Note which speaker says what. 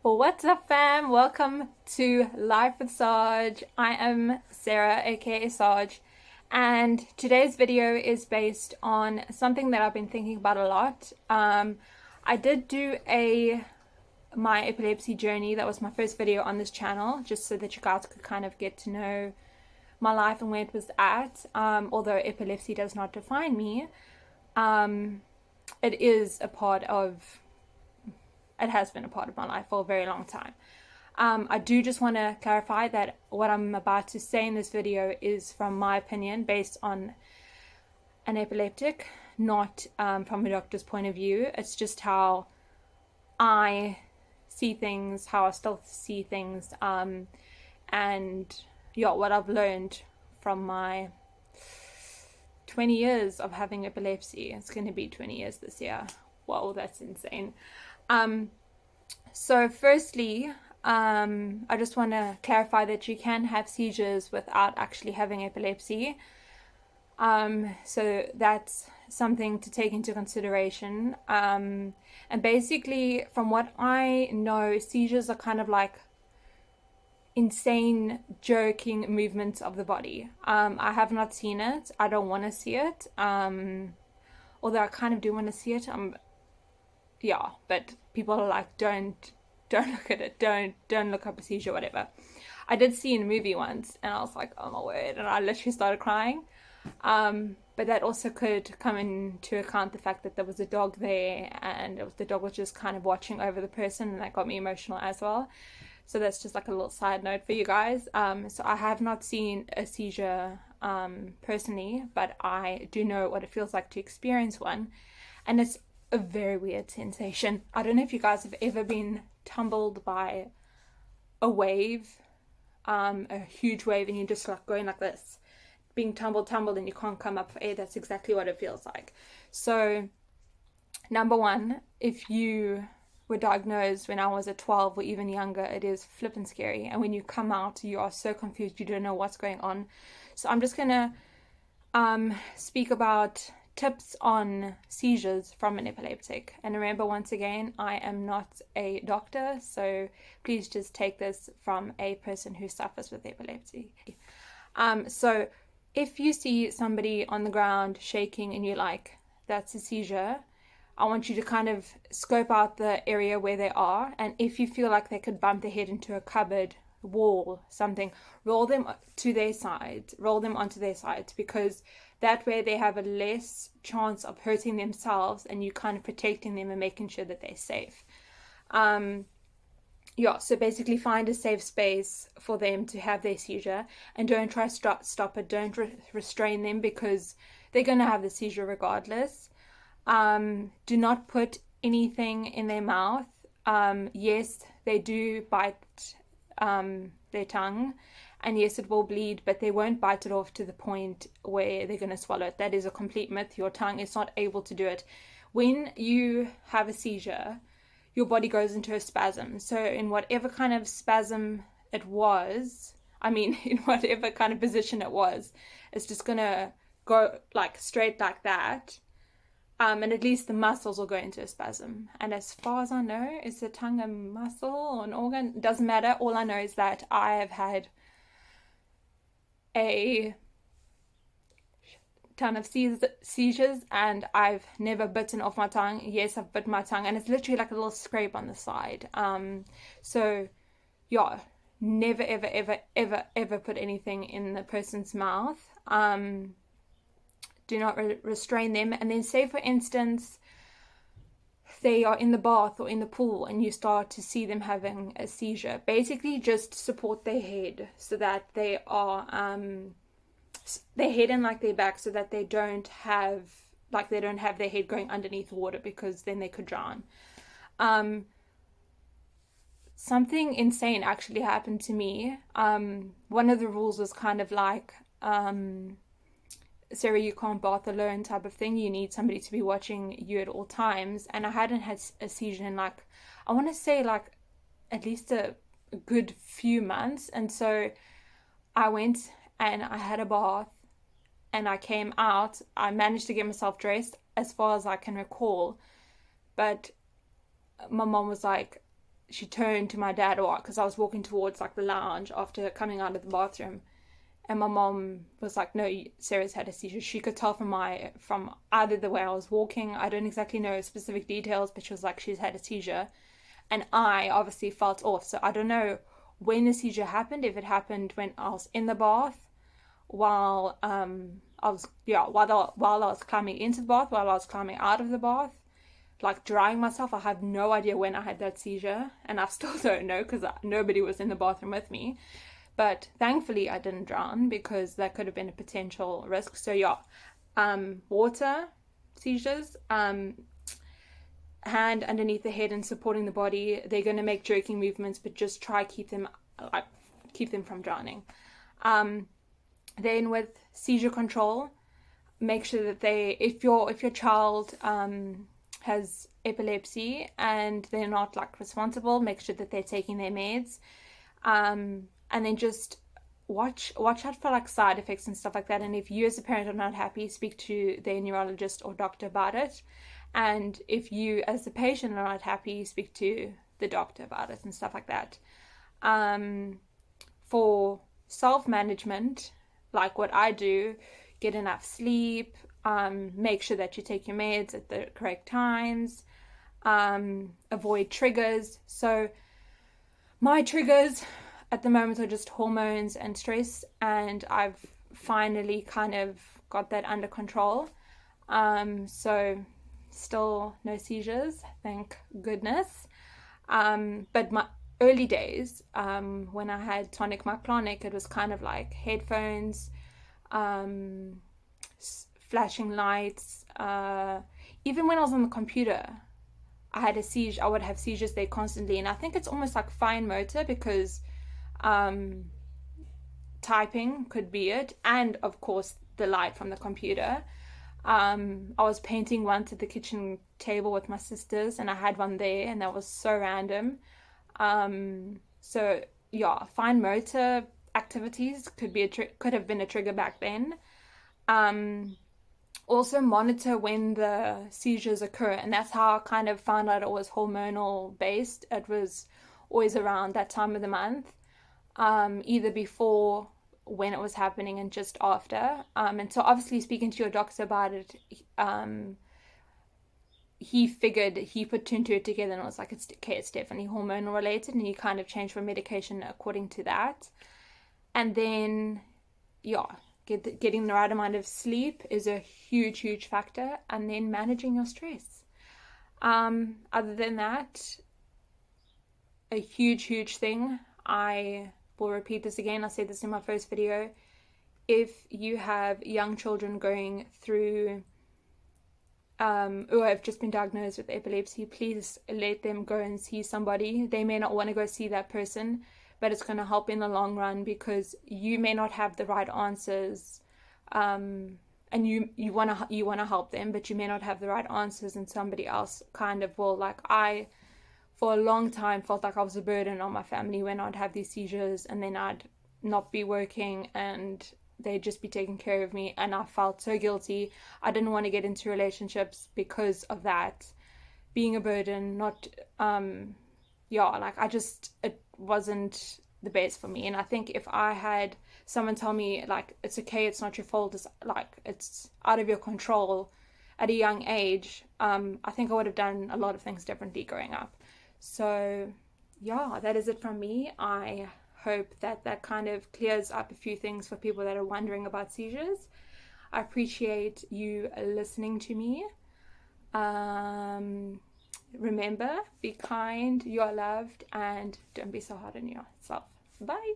Speaker 1: Well, what's up, fam? Welcome to Life with Sarge. I am Sarah, aka Sarge, and today's video is based on something that I've been thinking about a lot. I did do my epilepsy journey. That was my first video on this channel, just so that you guys could kind of get to know my life and where it was at. Although epilepsy does not define me, it is a part of it has been a part of my life for a very long time. I do just want to clarify that what I'm about to say in this video is from my opinion, based on an epileptic, not from a doctor's point of view. It's just how I see things, how I still see things, and yeah, what I've learned from my 20 years of having epilepsy. It's going to be 20 years this year. Whoa, that's insane. So firstly, I just want to clarify that you can have seizures without actually having epilepsy. So that's something to take into consideration. And basically, from what I know, seizures are kind of like insane jerking movements of the body. I have not seen it. I don't want to see it. Although I kind of do want to see it. Yeah, but people are like, don't look at it, don't look up a seizure, whatever. I did see in a movie once, and I was like, oh my word, and I literally started crying. But that also could come into account the fact that there was a dog there, and the dog was just kind of watching over the person, and that got me emotional as well. So that's just like a little side note for you guys. So I have not seen a seizure personally, but I do know what it feels like to experience one, and it's a very weird sensation. I don't know if you guys have ever been tumbled by a wave, a huge wave, and you're just like going like this, being tumbled, and you can't come up for air. That's exactly what it feels like. So, number one, if you were diagnosed when I was at 12 or even younger, it is flippin' scary. And when you come out, you are so confused, you don't know what's going on. So I'm just gonna speak about tips on seizures from an epileptic. And remember, once again, I am not a doctor, so please just take this from a person who suffers with epilepsy. So if you see somebody on the ground shaking and you're like, that's a seizure, I want you to kind of scope out the area where they are, and if you feel like they could bump their head into a cupboard, wall, something, roll them onto their sides, because that way they have a less chance of hurting themselves, and you kind of protecting them and making sure that they're safe. So basically find a safe space for them to have their seizure, and don't try to stop it. Don't restrain them, because they're going to have the seizure regardless. Do not put anything in their mouth. Yes, they do bite their tongue, and yes, it will bleed, but they won't bite it off to the point where they're going to swallow it. That is a complete myth. Your tongue is not able to do it. When you have a seizure, your body goes into a spasm. So in whatever kind of spasm it was, in whatever kind of position it was, it's just going to go like straight like that. And at least the muscles will go into a spasm. And as far as I know, is the tongue a muscle or an organ? It doesn't matter. All I know is that I have had a ton of seizures, and I've never bitten off my tongue. Yes, I've bitten my tongue, and it's literally like a little scrape on the side. So yeah, never ever put anything in the person's mouth. Do not restrain them. And then say, for instance, they are in the bath or in the pool and you start to see them having a seizure, basically just support their head so that they are their head and like their back, so that they don't have their head going underneath water, because then they could drown. Something insane actually happened to me. One of the rules was kind of like, Sarah, you can't bath alone type of thing. You need somebody to be watching you at all times. And I hadn't had a seizure in I want to say at least a good few months. And so I went and I had a bath, and I came out. I managed to get myself dressed as far as I can recall. But my mom was like, she turned to my dad, or because I was walking towards like the lounge after coming out of the bathroom, and my mom was like, no, Sarah's had a seizure. She could tell from either the way I was walking. I don't exactly know specific details, but she was like, she's had a seizure. And I obviously felt off. So I don't know when the seizure happened, if it happened when I was in the bath, while while I was climbing into the bath, while I was climbing out of the bath, like drying myself. I have no idea when I had that seizure, and I still don't know because nobody was in the bathroom with me. But thankfully I didn't drown, because that could have been a potential risk. So yeah, water, seizures, hand underneath the head and supporting the body. They're going to make jerking movements, but just try keep them from drowning. Then with seizure control, make sure that if your child has epilepsy and they're not like responsible, make sure that they're taking their meds, and then just watch out for like side effects and stuff like that. And if you as a parent are not happy, speak to their neurologist or doctor about it. And if you as a patient are not happy, speak to the doctor about it and stuff like that. For self-management, like what I do, get enough sleep, make sure that you take your meds at the correct times, avoid triggers. So my triggers at the moment are just hormones and stress, and I've finally kind of got that under control. So still no seizures, thank goodness. But my early days, when I had tonic myclonic, it was kind of like headphones, flashing lights. Even when I was on the computer, I had a seizure. I would have seizures there constantly, and I think it's almost like fine motor, because typing could be it, and of course the light from the computer. I was painting once at the kitchen table with my sisters, and I had one there, and that was so random. So yeah, fine motor activities could have been a trigger back then. Also monitor when the seizures occur, and that's how I kind of found out it was hormonal based. It was always around that time of the month, either before when it was happening and just after. And so obviously speaking to your doctor about it, he put two and two together and was like, it's definitely hormonal related, and he kind of changed for medication according to that. And then yeah, getting the right amount of sleep is a huge factor, and then managing your stress. Other than that, a huge thing, I will repeat this again, I said this in my first video, if you have young children going through who have just been diagnosed with epilepsy, please let them go and see somebody. They may not want to go see that person, but it's going to help in the long run, because you may not have the right answers, and you want to help them, but you may not have the right answers, and somebody else kind of will. Like, I for a long time felt like I was a burden on my family when I'd have these seizures, and then I'd not be working and they'd just be taking care of me, and I felt so guilty. I didn't want to get into relationships because of that, being a burden. Not it wasn't the best for me. And I think if I had someone tell me like, it's okay, it's not your fault, it's out of your control at a young age, I think I would have done a lot of things differently growing up. So yeah, that is it from me. I hope that kind of clears up a few things for people that are wondering about seizures. I appreciate you listening to me. Remember, be kind, you are loved, and don't be so hard on yourself. Bye.